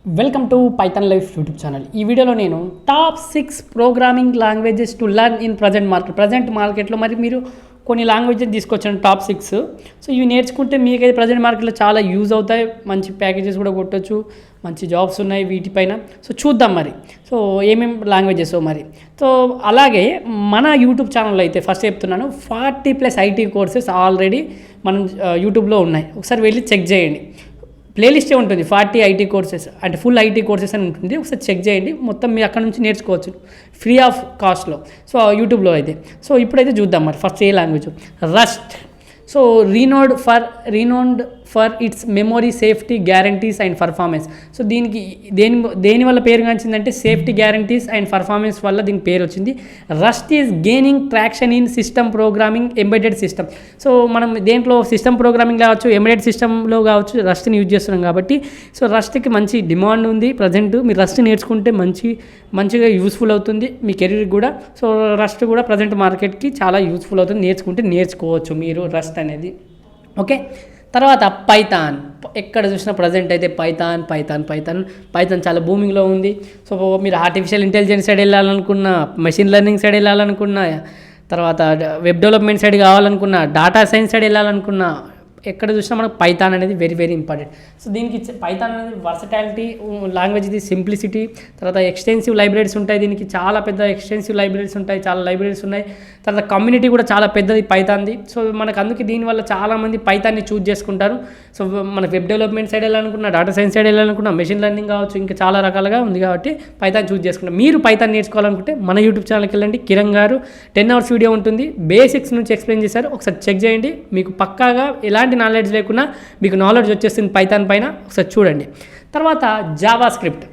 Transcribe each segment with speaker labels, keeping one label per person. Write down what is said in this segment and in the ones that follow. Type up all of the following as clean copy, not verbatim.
Speaker 1: Welcome to Python life YouTube channel. ఈ వీడియోలో నేను top 6 programming languages to learn in present మార్కెట్లో మరి మీరు కొన్ని లాంగ్వేజెస్ తీసుకొచ్చాను టాప్ 6. సో ఇవి నేర్చుకుంటే మీకైతే ప్రజెంట్ మార్కెట్లో చాలా యూజ్ అవుతాయి. మంచి ప్యాకేజెస్ కూడా కొట్టచ్చు, మంచి జాబ్స్ ఉన్నాయి వీటిపైన. సో చూద్దాం మరి సో ఏమేమి లాంగ్వేజెస్ మరి. సో అలాగే మన యూట్యూబ్ ఛానల్లో అయితే ఫస్ట్ చెప్తున్నాను 40+ ఐటీ కోర్సెస్ ఆల్రెడీ మనం యూట్యూబ్లో ఉన్నాయి. ఒకసారి వెళ్ళి చెక్ చేయండి. ప్లేలిస్టే ఉంటుంది 40 ఐటీ కోర్సెస్ అంటే ఫుల్ ఐటీ కోర్సెస్ అని ఉంటుంది. ఒకసారి చెక్ చేయండి, మొత్తం మీరు అక్కడ నుంచి నేర్చుకోవచ్చు ఫ్రీ ఆఫ్ కాస్ట్లో. సో యూట్యూబ్లో అయితే సో ఇప్పుడైతే చూద్దాం మరి ఫస్ట్ ఏ language. Rust. So renowned for its memory, safety, guarantees and performance. So దీనికి దేని వల్ల పేరు గాంచిందంటే సేఫ్టీ, గ్యారంటీస్ అండ్ పర్ఫార్మెన్స్ వల్ల దీనికి పేరు వచ్చింది. Rust is gaining traction in system programming, embedded system. So మనం దేంట్లో సిస్టమ్ ప్రోగ్రామింగ్ కావచ్చు, ఎంబెడెడ్ సిస్టంలో కావచ్చు రస్ట్ని యూజ్ చేస్తున్నాం కాబట్టి సో రస్ట్కి మంచి డిమాండ్ ఉంది ప్రజెంట్. మీరు రస్ట్ నేర్చుకుంటే మంచిగా యూస్ఫుల్ అవుతుంది మీ కెరీర్కి కూడా. సో రస్ట్ కూడా ప్రజెంట్ మార్కెట్కి చాలా యూస్ఫుల్ అవుతుంది. నేర్చుకోవచ్చు మీరు రస్ట్ అనేది. ఓకే, తర్వాత పైథాన్. ఎక్కడ చూసినా ప్రజెంట్ అయితే పైథాన్ చాలా బూమింగ్లో ఉంది. సో మీరు ఆర్టిఫిషియల్ ఇంటెలిజెన్స్ సైడ్ వెళ్ళాలనుకున్నా, మెషిన్ లెర్నింగ్ సైడ్ వెళ్ళాలనుకున్నా, తర్వాత వెబ్ డెవలప్మెంట్ సైడ్ కావాలనుకున్నా, డేటా సైన్స్ సైడ్ వెళ్ళాలనుకున్నా, ఎక్కడ చూసినా మనకు పైథాన్ అనేది వెరీ వెరీ ఇంపార్టెంట్. సో దీనికి పైథాన్ అనేది వర్సటాలిటీ లాంగ్వేజ్, ఇది సింప్లిసిటీ, తర్వాత ఎక్స్టెన్సివ్ లైబ్రరీస్ ఉంటాయి. దీనికి చాలా పెద్ద ఎక్స్టెన్సివ్ లైబ్రరీస్ ఉంటాయి, చాలా లైబ్రరీస్ ఉన్నాయి. తర్వాత కమ్యూనిటీ కూడా చాలా పెద్దది పైథాన్ది. సో మనకు అందుకే దీనివల్ల చాలామంది పైథాన్ని చూజ్ చేసుకుంటారు. సో మన వెబ్ డెవలప్మెంట్ సైడ్ వెళ్ళాలనుకున్నా, డేటా సైన్స్ సైడ్ వెళ్ళాలనుకున్నా, మెషిన్ లెర్నింగ్ కావచ్చు, ఇంకా చాలా రకాలుగా ఉంది కాబట్టి పైథాన్ చూజ్ చేసుకుంటారు. మీరు పైథాన్ నేర్చుకోవాలనుకుంటే మన యూట్యూబ్ ఛానల్కి వెళ్ళండి. కిరణ్ గారు 10 hours వీడియో ఉంటుంది, బేసిక్స్ నుంచి ఎక్స్ప్లెయిన్ చేశారు. ఒకసారి చెక్ చేయండి. మీకు పక్కాగా ఎలాంటి నాలెడ్జ్ లేకున్నా మీకు నాలెడ్జ్ వచ్చేస్తుంది పైథాన్ పైన. ఒకసారి చూడండి. తర్వాత జావా స్క్రిప్ట్.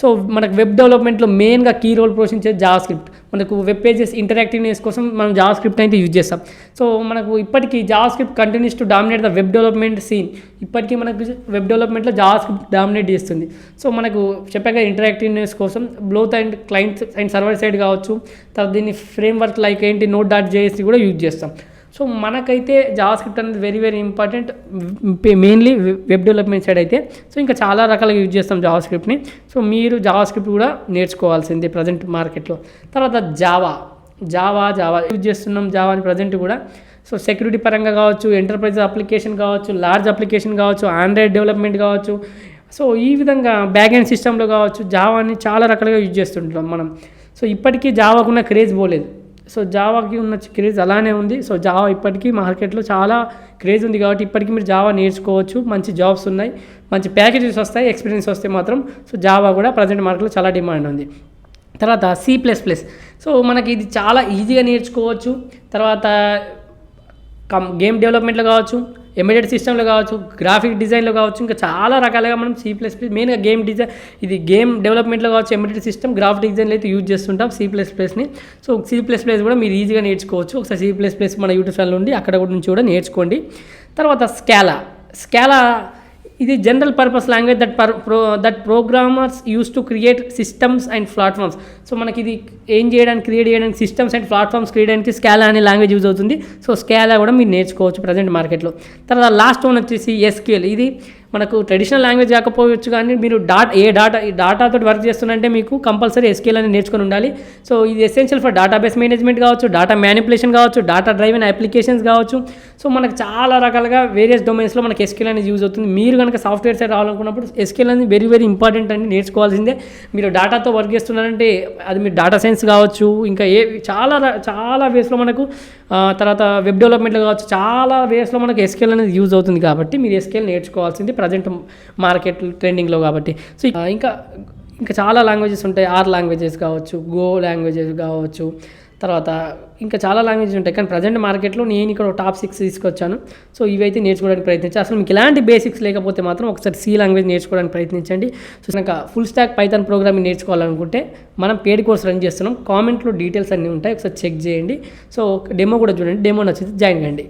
Speaker 1: సో మనకు వెబ్ డెవలప్మెంట్లో మెయిన్గా కీ రోల్ పోషించే జావా స్క్రిప్ట్. మనకు వెబ్ పేజెస్ ఇంటరాక్టివ్నెస్ కోసం మనం జావా స్క్రిప్ట్ అయితే యూజ్ చేస్తాం. సో మనకు ఇప్పటికీ JavaScript continues to dominate the web development scene. ఇప్పటికీ మనకు వెబ్ డెవలప్మెంట్లో జావా స్క్రిప్ట్ డామినేట్ చేస్తుంది. సో మనకు చెప్పాక ఇంటరాక్టివ్నెస్ కోసం both and client and server side కావచ్చు, తర్వాత దీన్ని ఫ్రేమ్వర్క్ లైక్ ఏంటి Node.js కూడా యూజ్ చేస్తాం. సో మనకైతే జావా స్క్రిప్ట్ అనేది very very important, mainly web development side అయితే. సో ఇంకా చాలా రకాలుగా యూజ్ చేస్తాం జావా స్క్రిప్ట్ని. సో మీరు జావా స్క్రిప్ట్ కూడా నేర్చుకోవాల్సింది ప్రజెంట్ మార్కెట్లో. తర్వాత జావా యూజ్ చేస్తున్నాం జావాని ప్రజెంట్ కూడా. సో సెక్యూరిటీ పరంగా కావచ్చు, ఎంటర్ప్రైజ్ అప్లికేషన్ కావచ్చు, లార్జ్ అప్లికేషన్ కావచ్చు, ఆండ్రాయిడ్ డెవలప్మెంట్ కావచ్చు. సో ఈ విధంగా బ్యాక్ ఎండ్ సిస్టంలో కావచ్చు జావాని చాలా రకాలుగా యూజ్ చేస్తుంటాం మనం. సో ఇప్పటికీ జావాకున్న క్రేజ్ పోలేదు. సో జావాకి ఉన్న క్రేజ్ అలానే ఉంది. సో జావా ఇప్పటికీ మార్కెట్లో చాలా క్రేజ్ ఉంది కాబట్టి ఇప్పటికీ మీరు జావా నేర్చుకోవచ్చు. మంచి జాబ్స్ ఉన్నాయి, మంచి ప్యాకేజెస్ వస్తాయి, ఎక్స్పీరియన్స్ వస్తే మాత్రం. సో జావా కూడా ప్రజెంట్ మార్కెట్లో చాలా డిమాండ్ ఉంది. తర్వాత C++. సో మనకి ఇది చాలా ఈజీగా నేర్చుకోవచ్చు. తర్వాత గేమ్ డెవలప్మెంట్లో కావచ్చు, ఎంబెడెడ్ సిస్టంలో కావచ్చు, గ్రాఫిక్ డిజైన్లో కావచ్చు, ఇంకా చాలా రకాలుగా మనం C++ మెయిన్గా గేమ్ డెవలప్మెంట్లో కావచ్చు, ఎంబెడెడ్ సిస్టమ్, గ్రాఫిక్ డిజైన్లో అయితే యూజ్ చేస్తుంటాం C++ని. సో C++ కూడా మీరు ఈజీగా నేర్చుకోవచ్చు. ఒకసారి C++ మన యూట్యూబ్ ఛానల్ ఉంది, అక్కడ నుంచి కూడా నేర్చుకోండి. తర్వాత స్కాలా ఇది general purpose language that programmers use to create systems and platforms. So మనకి ఇది క్రియేట్ చేయడానికి సిస్టమ్స్ అండ్ ప్లాట్ఫామ్స్ క్రియేట్ చేయడానికి స్కాలా అనే లాంగ్వేజ్ యూజ్ అవుతుంది. సో స్కాలా కూడా మీరు నేర్చుకోవచ్చు ప్రజెంట్ మార్కెట్లో. తర్వాత లాస్ట్ వన్ వచ్చేసి SQL. ఇది మనకు ట్రెడిషనల్ లాంగ్వేజ్ కాకపోవచ్చు, కానీ మీరు డాటాతో వర్క్ చేస్తున్నంటే మీకు కంపల్సరీ SQL అని నేర్చుకొని ఉండాలి. సో ఇది ఎసెన్షియల్ ఫర్ డేటాబేస్ మేనేజ్మెంట్ కావచ్చు, డేటా మ్యానిపులేషన్ కావచ్చు, డేటా డ్రైవెన్ అప్లికేషన్స్ కావచ్చు. సో మనకు చాలా రకాలుగా వేరియస్ డొమైన్స్లో మనకి SQL అనేది యూజ్ అవుతుంది. మీరు కనుక సాఫ్ట్వేర్ సైడ్ రావాలనుకున్నప్పుడు SQL అనేది వెరీ వెరీ ఇంపార్టెంట్ అని నేర్చుకోవాల్సిందే. మీరు డేటాతో వర్క్ చేస్తున్నారంటే అది మీరు డేటా సైన్స్ కావచ్చు, ఇంకా చాలా వేస్లో మనకు తర్వాత వెబ్ డెవలప్మెంట్లో కావచ్చు, చాలా వేస్లో మనకు SQL అనేది యూజ్ అవుతుంది కాబట్టి మీరు SQL నేర్చుకోవాల్సింది ప్రజెంట్ మార్కెట్ ట్రెండింగ్లో కాబట్టి. సో ఇంకా చాలా లాంగ్వేజెస్ ఉంటాయి. R లాంగ్వేజెస్ కావచ్చు, Go లాంగ్వేజెస్ కావచ్చు, తర్వాత ఇంకా చాలా లాంగ్వేజెస్ ఉంటాయి. కానీ ప్రజెంట్ మార్కెట్లో నేను ఇక్కడ టాప్ 6 తీసుకొచ్చాను. సో ఇవైతే నేర్చుకోవడానికి ప్రయత్నించి, అసలు మీకు ఎలాంటి బేసిక్స్ లేకపోతే మాత్రం ఒకసారి C లాంగ్వేజ్ నేర్చుకోవడానికి ప్రయత్నించండి. సో ఇంకా ఫుల్ స్టాక్ పైథాన్ ప్రోగ్రామింగ్ నేర్చుకోవాలనుకుంటే మనం పేడ్ కోర్స్ రన్ చేస్తున్నాం. కామెంట్లో డీటెయిల్స్ అన్నీ ఉంటాయి, ఒకసారి చెక్ చేయండి. సో డెమో కూడా చూడండి, డెమో నచ్చితే జాయిన్ కండి.